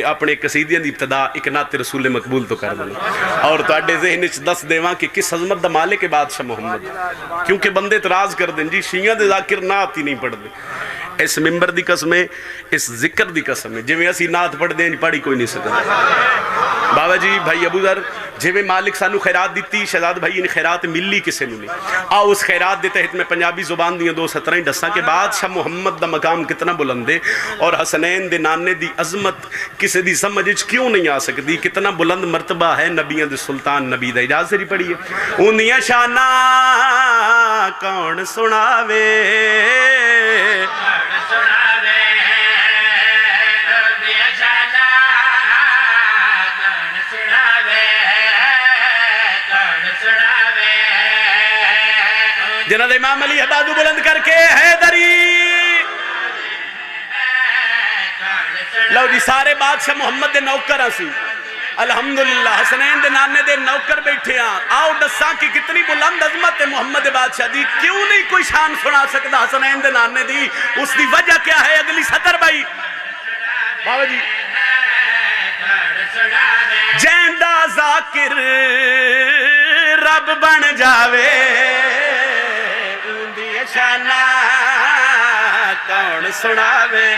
اپنے قصیدیاں دی ابتدا ایک نعت رسول مقبول تو کر دینا اور تواڈے ذہن وچ دس دیواں کہ کس عظمت دا مالک ہے بادشاہ محمد، کیونکہ بندے اعتراض کر دیں جی شیعہ دے ذاکر نعت ہی نہیں پڑھ دے۔ اس ممبر دی قسم ہے، اس ذکر دی قسم ہے، جویں اسی نعت پڑھ دیں پڑھی کوئی نہیں سکتا۔ بابا جی بھائی ابو ذر جویں مالک سانو خیرات دیتی، شہزاد بھائی نے خیرات ملی کسے نوں نہیں۔ آؤ اس خیرات دے تحت میں پنجابی زبان دیاں دو سطریں دساں کہ بادشاہ محمد دا مقام کتنا بلند ہے اور حسنین دے نانے دی عظمت کسے دی سمجھ وچ کیوں نہیں آ سکتی، کتنا بلند مرتبہ ہے نبیاں دے سلطان نبی دا۔ اجازت سے پڑھیے اونیاں شاناں کون سناوے جنہاں دے امام علی بازو بلند کر کے حیدری۔ لو جی سارے بادشاہ محمد دے نوکر سی الحمدللہ، حسنین دے نانے دے نوکر بیٹھے ہیں۔ آؤ دساں کی کتنی بلند عظمت ہے محمد بادشاہ دی، کیوں نہیں کوئی شان سنا سکتا حسنین دے نانے دی؟ اس دی وجہ کیا ہے؟ اگلی سطر بھائی بابا جی جیندہ ذاکر رب بن جاوے شانہ کون سناوے۔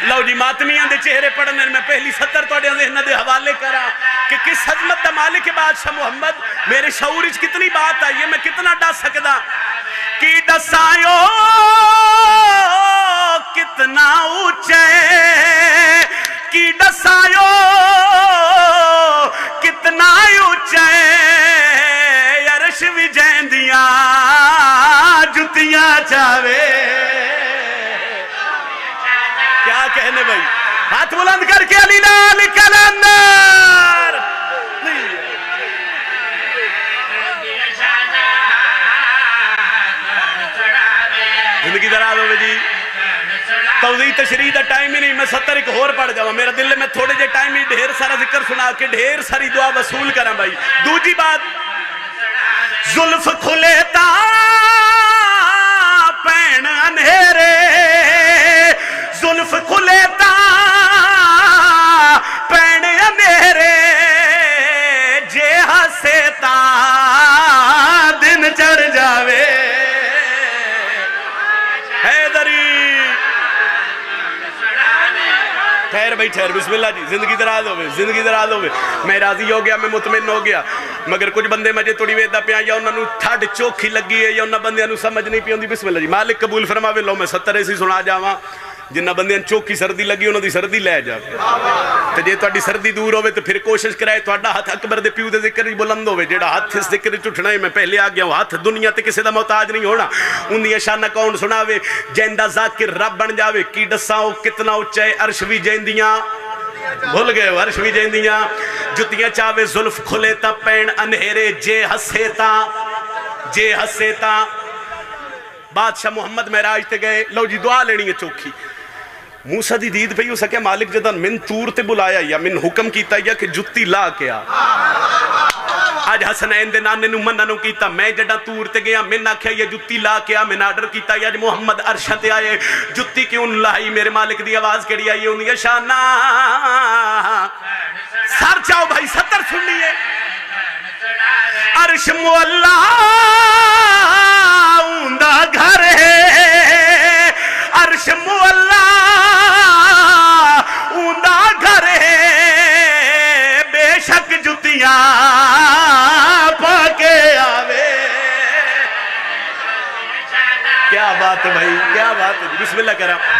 لو جی ماتمیاں دے چہرے پڑھنے میں پہلی سطر توڑے ذہنہ دے حوالے کرا کہ کس عظمت دا مالک بادشاہ محمد۔ میرے شعور وچ کتنی بات آئی ہے، میں کتنا ڈا سکدا کی دسایو کتنا اونچے، کی دسایو کتنا اونچے، عرش بھی جیندیاں جتیاں چاوے۔ کیا کہنے بھائی، ہاتھ بلند کر کے علی نال کلندر۔ زندگی دراز ہوئے جی، توضیح تشریح دا ٹائم ہی نہیں، میں سطر ایک اور پڑھ جاؤں، میرا دل میں تھوڑے جے ٹائم ہی ڈھیر سارا ذکر سنا کے ڈھیر ساری دعا وصول کریں بھائی۔ دوجی بات، زلف کھلے تا پین انہیرے، زلف کھلے تا پین انہیرے، جے ہسے تا دن چڑھ جاوے۔ ٹھہر بھائی ٹھہر، بسم اللہ جی، زندگی دراز ہوئے، زندگی دراز ہوئے۔ میں راضی ہو گیا، میں مطمئن ہو گیا، مگر کچھ بندے مجھے توڑی ویدہ پہ یا انہوں نے ٹھاڑ چوکھی لگی ہے یا انہوں بندے انہوں سمجھ نہیں پی ہوندی۔ بسم اللہ جی مالک قبول فرماوے۔ لو میں ستر ایسی سنا جاواں جنہ بندے چوکھی سردی لگی انہوں دی سردی لے جا تو جے تواڈی سردی دور ہوئے تو پھر کوشش کرائے تواڈا ہاتھ اکبر دے پیو دے ذکر ہی بلند ہوئے، جیڑا ہاتھ اس ذکر چٹھنا ہے۔ میں پہلے آ گیا ہوں، ہاتھ دنیا تے کسے دا محتاج نہیں ہونا۔ انہی شانہ کون سناوے، جیندہ ذاکر رب بن جاوے، کی دساؤ کتنا اونچے، عرش بھی جیندیاں بھول گئے، عرش بھی جیندیاں جتیاں چاوے، زلف کھلے تا پین انہیرے، جے ہسے تا جے ہسے تا۔ بادشاہ محمد معراج تے گئے، لو جی دعا لینی ہے چوکھی۔ موسیٰ دی دید پہ ہی ہو سکے مالک جدن من تور تے بلایا یا من حکم کیتا یا کہ جتی لا کیا۔ آج حسنین دے نانے نو منہ نو کیتا، میں جڑا تور تے گیا من آکھیا یہ جتی لا کیا، من آرڈر کیتا یا محمد عرشہ تے آئے جتی کیوں لائی، میرے مالک دی آواز کڑی آئی انہی شانہ۔ سار چاہو بھائی ستر سن لیے، عرش مولا اوندہ گھر ہے، عرش مولا اوندہ گھر ہے، بے شک جتیاں پاکے آوے۔ کیا بات ہے بھائی، کیا بات ہے، بسم اللہ کرام۔